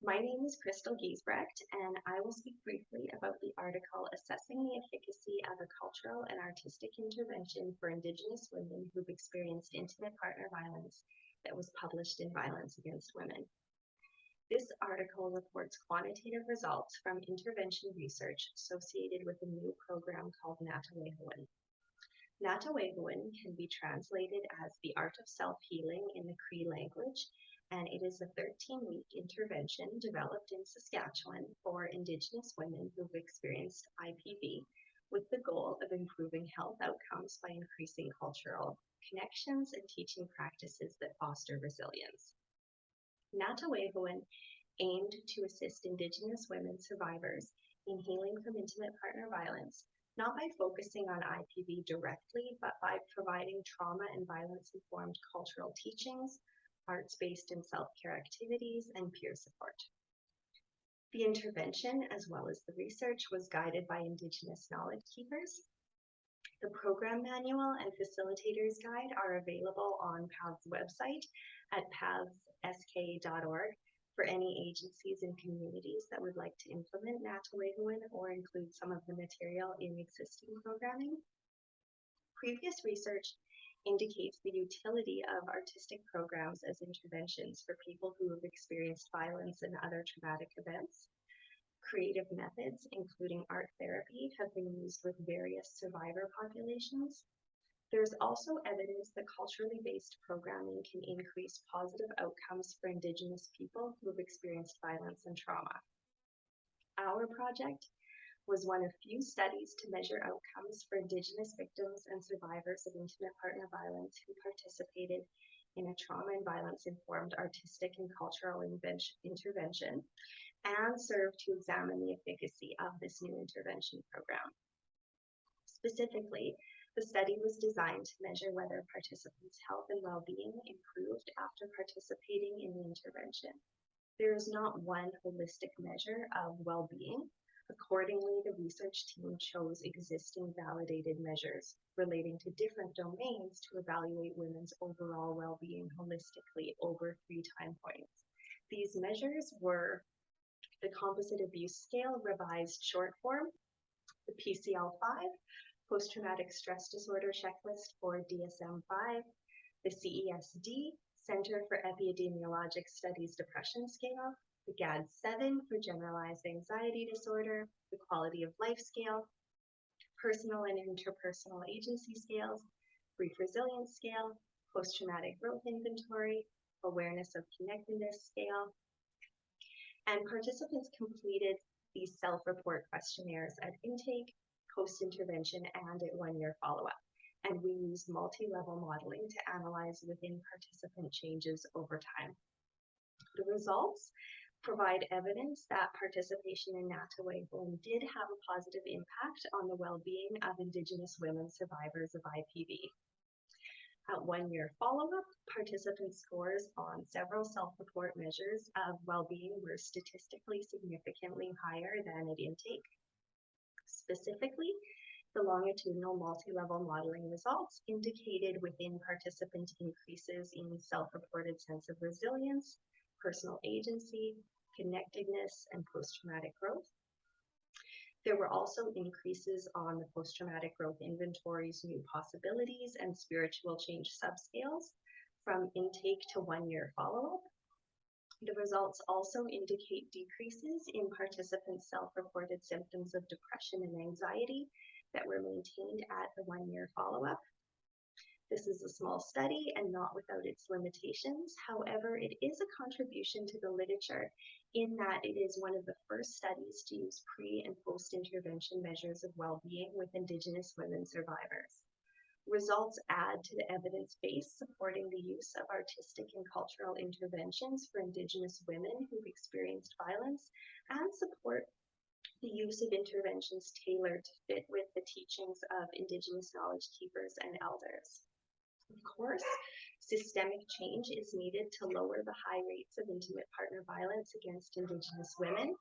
My name is Crystal Giesbrecht, and I will speak briefly about the article Assessing the Efficacy of a Cultural and Artistic Intervention for Indigenous Women Who've Experienced Intimate Partner Violence that was published in Violence Against Women. This article reports quantitative results from intervention research associated with a new program called Natawehawin. Natawehawin can be translated as the art of self-healing in the Cree language, and it is a 13-week intervention developed in Saskatchewan for Indigenous women who've experienced IPV with the goal of improving health outcomes by increasing cultural connections and teaching practices that foster resilience. Natawehawin aimed to assist Indigenous women survivors in healing from intimate partner violence, not by focusing on IPV directly, but by providing trauma and violence-informed cultural teachings, arts-based and self-care activities, and peer support. The intervention, as well as the research, was guided by Indigenous knowledge keepers. The program manual and facilitator's guide are available on PATH's website at pathsk.org for any agencies and communities that would like to implement Natawehawin or include some of the material in existing programming. Previous research indicates the utility of artistic programs as interventions for people who have experienced violence and other traumatic events. Creative methods, including art therapy, have been used with various survivor populations. There's also evidence that culturally based programming can increase positive outcomes for Indigenous people who have experienced violence and trauma. Our project was one of few studies to measure outcomes for Indigenous victims and survivors of intimate partner violence who participated in a trauma and violence-informed artistic and cultural intervention and served to examine the efficacy of this new intervention program. Specifically, the study was designed to measure whether participants' health and well-being improved after participating in the intervention. There is not one holistic measure of well-being. Accordingly, the research team chose existing validated measures relating to different domains to evaluate women's overall well-being holistically over 3 time points. These measures were the Composite Abuse Scale Revised Short Form, the PCL-5, Post-Traumatic Stress Disorder Checklist for DSM-5, the CESD, Center for Epidemiologic Studies Depression Scale, the GAD-7 for Generalized Anxiety Disorder, the Quality of Life Scale, Personal and Interpersonal Agency Scales, Brief Resilience Scale, Post-Traumatic Growth Inventory, Awareness of Connectedness Scale, and participants completed these self-report questionnaires at intake, post-intervention, and at 1-year follow-up. And we used multi-level modeling to analyze within participant changes over time. The results provide evidence that participation in Natawehawin did have a positive impact on the well-being of Indigenous women survivors of IPV. At 1-year follow-up, participant scores on several self-report measures of well-being were statistically significantly higher than at intake. Specifically, the longitudinal multi-level modeling results indicated within participant increases in self-reported sense of resilience, personal agency, connectedness, and post-traumatic growth. There were also increases on the post-traumatic growth inventory's new possibilities and spiritual change subscales from intake to 1-year follow-up. The results also indicate decreases in participants' self-reported symptoms of depression and anxiety that were maintained at the 1-year follow-up. This is a small study and not without its limitations. However, it is a contribution to the literature in that it is one of the first studies to use pre- and post-intervention measures of well-being with Indigenous women survivors. Results add to the evidence base supporting the use of artistic and cultural interventions for Indigenous women who've experienced violence and support the use of interventions tailored to fit with the teachings of Indigenous knowledge keepers and elders. Of course, systemic change is needed to lower the high rates of intimate partner violence against Indigenous women.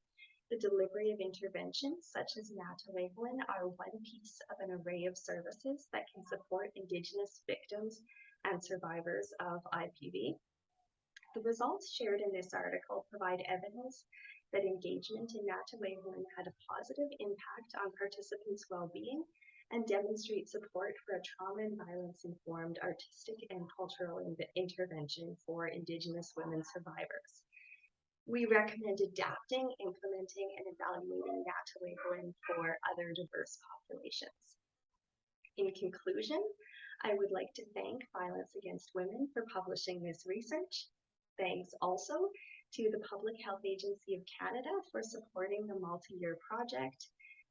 The delivery of interventions such as Natawehawin are one piece of an array of services that can support Indigenous victims and survivors of IPV. The results shared in this article provide evidence that engagement in Natawayhuan had a positive impact on participants' well-being and demonstrate support for a trauma and violence-informed artistic and cultural intervention for Indigenous women survivors. We recommend adapting, implementing, and evaluating Natawayhuan for other diverse populations. In conclusion, I would like to thank Violence Against Women for publishing this research. Thanks also to the Public Health Agency of Canada for supporting the multi-year project,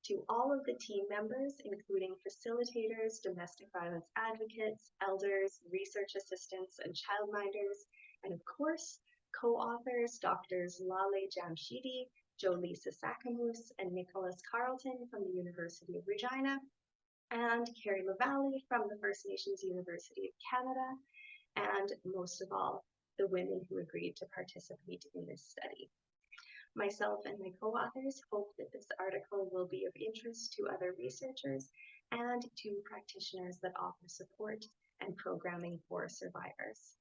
to all of the team members, including facilitators, domestic violence advocates, elders, research assistants, and childminders, and of course, co-authors, Drs. Lale Jamshidi, Jolisa Sakamoose, and Nicholas Carlton from the University of Regina, and Carrie LaValle from the First Nations University of Canada, and most of all, the women who agreed to participate in this study. Myself and my co-authors hope that this article will be of interest to other researchers and to practitioners that offer support and programming for survivors.